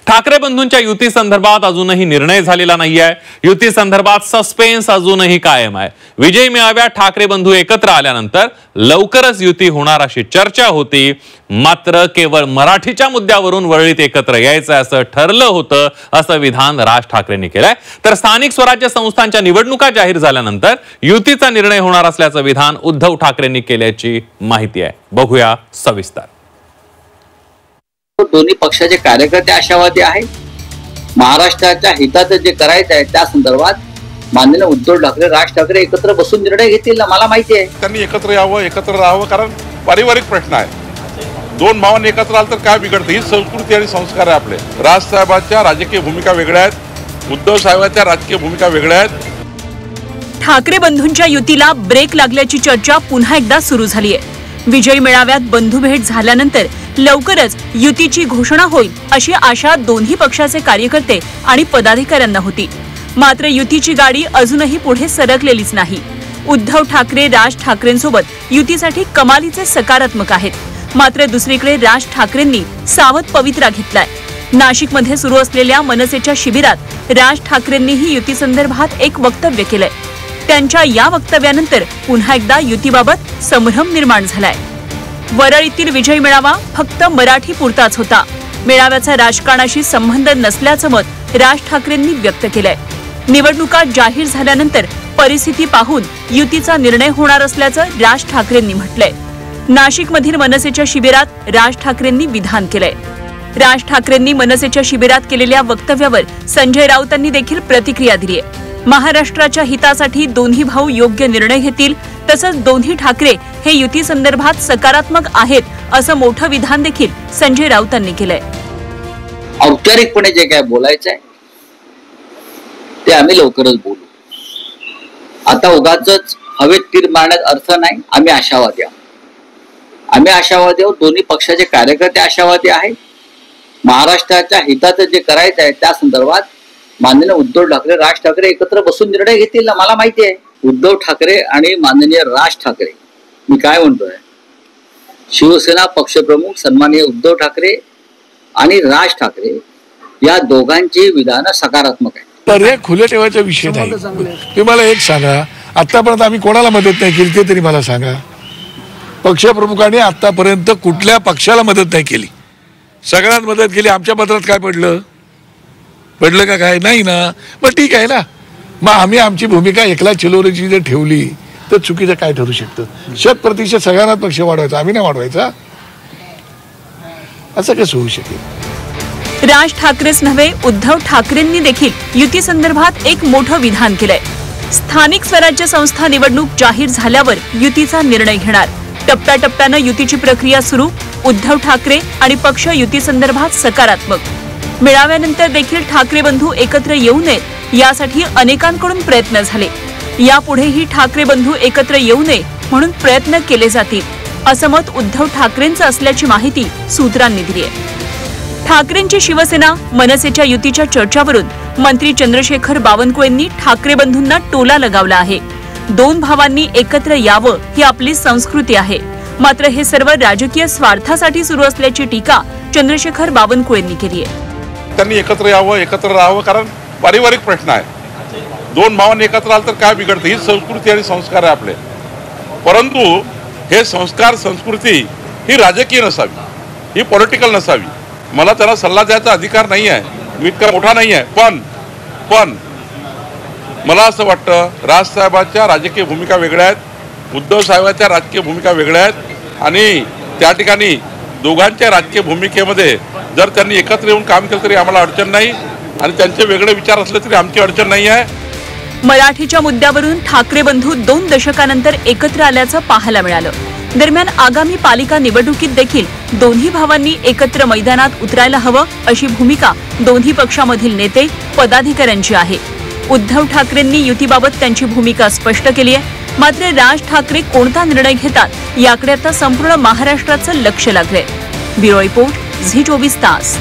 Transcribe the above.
ठाकरे बंधूंच्या युती संदर्भात अजूनही निर्णय झालेला नाहीये। युती संदर्भात सस्पेन्स अजूनही कायम आहे। विजय मेळाव्यात ठाकरे बंधू एकत्र आल्यानंतर लवकरच युती होणार अशी चर्चा होती, मात्र केवळ मराठीच्या मुद्द्यावरून वरळीत एकत्र यायचं असं ठरलं होतं असं विधान राज ठाकरेंनी केलंय। तर स्थानिक स्वराज्य संस्थांच्या निवडणुका जाहीर झाल्यानंतर युतीचा निर्णय होणार असल्याचं विधान उद्धव ठाकरेंनी केल्याची माहिती आहे। बघूया सविस्तर। दोन्ही पक्षाचे कार्यकर्ते आशावादी आहेत। महाराष्ट्राच्या हिताचं जे करायचं आहे त्या संदर्भात माननीय उद्धव ठाकरे, राज ठाकरे एकत्र बसून निर्णय घेतील ना, मला माहिती आहे। त्यांनी एकत्र यावं, एकत्र राहावं, कारण पारिवारिक प्रश्न आहे। दोन भावांनी एकत्र आलं तर काय बिघडतं? ही संस्कृती आणि संस्कार आहे आपले। राज साहेबांच्या राजकीय भूमिका वेगळ्या आहेत, उद्धव साहेबांच्या राजकीय भूमिका वेगळ्या आहेत। ठाकरे बंधूंच्या युतीला ब्रेक लागल्याची चर्चा पुन्हा एकदा सुरू झाली आहे। विजय मेळाव्यात बंधू भेट झाल्यानंतर लवकरच युतीची घोषणा होईल अशी आशा दोन्ही पक्षाचे कार्यकर्ते आणि पदाधिकाऱ्यांना होती। मात्र युतीची गाडी अजूनही पुढे सरकलेलीच नाही। उद्धव ठाकरे राज ठाकरेंसोबत युतीसाठी कमालीचे सकारात्मक आहेत। मात्र दुसरीकडे राज ठाकरेंनी सावध पवित्रा घेतलाय। नाशिकमध्ये सुरू असलेल्या मनसेच्या शिबिरात राज ठाकरेंनीही युती संदर्भात एक वक्तव्य केलंय। त्यांच्या या वक्तव्यानंतर पुन्हा एकदा युतीबाबत संभ्रम निर्माण झालाय। वरळीतील विजय मेळावा फक्त मराठी पुरताच होता। मेळाव्याचा राजकारणाशी संबंध नसल्याचं मत राज ठाकरेंनी व्यक्त केलंय। निवडणुका जाहीर झाल्यानंतर परिस्थिती पाहून युतीचा निर्णय होणार असल्याचं राज ठाकरेंनी म्हटलंय। नाशिकमधील मनसेच्या शिबिरात राज ठाकरेंनी विधान केलंय। राज ठाकरेंनी मनसेच्या शिबिरात केलेल्या वक्तव्यावर संजय राऊतांनी देखील प्रतिक्रिया दिली आहे। महाराष्ट्राच्या हितासाठी दोन्ही भाऊ योग्य निर्णय घेतील, तसंच दोन्ही ठाकरे हे युती संदर्भात सकारात्मक आहेत असं मोठं विधान देखील संजय राऊतांनी केलंय। औपचारिकपणे जे काय बोलायचंय ते आम्ही लवकरच बोलू। आता उगाचच हवेत तीर मारण्यात अर्थ नाही। आम्ही आशावादी आहोत। दोन्ही पक्षाचे कार्यकर्ते आशावादी आहेत। महाराष्ट्राच्या हिताचं जे करायचं आहे त्या संदर्भात माननीय उद्धव ठाकरे, राज ठाकरे एकत्र बसून निर्णय घेतील ना, मला माहिती आहे। उद्धव ठाकरे आणि माननीय राज ठाकरे, मी काय म्हणतोय, शिवसेना पक्षप्रमुख सन्माननीय उद्धव ठाकरे आणि राज ठाकरे या दोघांची विधानं सकारात्मक आहेत। पर्याय खुले ठेवायचा विषय नाही। तुम्ही मला एक सांगा, आतापर्यंत आम्ही कोणाला मदत नाही केली ते तरी मला सांगा। पक्षप्रमुखांनी आतापर्यंत कुठल्या पक्षाला मदत नाही केली, सगळ्यांना मदत केली। आमच्या पत्रात काय पडलं का? काय नाही ना। मग ठीक आहे ना, मग आम्ही आमची भूमिका एकला चिलोरीची जर ठेवली तर चुकीचं काय ठरू शकतं? 100% सगळ्यांना पक्ष वाढवायचा, आम्ही नाही वाढवायचा, असं कसं होऊ शकेल? राज ठाकरेच नव्हे, उद्धव ठाकरेंनी देखील युती संदर्भात एक मोठं विधान केलंय। स्थानिक स्वराज्य संस्था निवडणूक जाहीर झाल्यावर युतीचा निर्णय घेणार। टप्प्याटप्प्यानं युतीची प्रक्रिया सुरू। उद्धव ठाकरे आणि पक्ष युती संदर्भात सकारात्मक। मेळाव्यानंतर देखील ठाकरे बंधू एकत्र येऊ नयेत यासाठी अनेकांकडून प्रयत्न झाले। यापुढेही ठाकरे बंधू एकत्र येऊ नये म्हणून प्रयत्न केले जातील असं मत उद्धव ठाकरेंचं असल्याची माहिती सूत्रांनी दिली आहे। ठाकरेंची शिवसेना मनसेच्या युतीच्या चर्चावरून मंत्री चंद्रशेखर बावनकुळेंनी ठाकरे बंधूंना टोला लगावला आहे। दोन भावांनी एकत्र यावं ही आपली संस्कृती आहे, मात्र हे सर्व राजकीय स्वार्थासाठी सुरू असल्याची टीका चंद्रशेखर बावनकुळेंनी केली आहे। त्यांनी एकत्र यावं, एकत्र राहावं, कारण पारिवारिक प्रश्न आहे। दोन भावांनी एकत्र आलं तर काय बिघडतं? ही संस्कृती आणि संस्कार आहे आपले। परंतु हे संस्कार संस्कृती ही राजकीय नसावी, ही पॉलिटिकल नसावी। मला त्यांना सल्ला द्यायचा अधिकार नाही आहे, मी इतका मोठा नाही आहे, पण मला असं वाटतं राज साहेबांच्या राजकीय भूमिका वेगळ्या आहेत, उद्धव साहेबांच्या राजकीय भूमिका वेगळ्या आहेत आणि त्या ठिकाणी दोघांच्या राजकीय भूमिकेमध्ये जर त्यांनी एकत्र येऊन काम केलं तरी आम्हाला अडचण नाही आणि त्यांचे वेगळे विचार असले तरी आमची अडचण नाही आहे। मराठीच्या मुद्द्यावरून ठाकरे बंधू 2 दशकानंतर एकत्र आल्याचं पाहायला मिळालं। दरम्यान आगामी पालिका निवडणुकीत देखील दोन्ही भावांनी एकत्र मैदानात उतरायला हवं अशी भूमिका दोन्ही पक्षामधील नेते पदाधिकाऱ्यांची आहे। उद्धव ठाकरेंनी युतीबाबत त्यांची भूमिका स्पष्ट केली आहे, मात्र राज ठाकरे कोणता निर्णय घेतात याकडे आता संपूर्ण महाराष्ट्राचं लक्ष लागलंय। ब्युरो रिपोर्ट, झी 24 तास।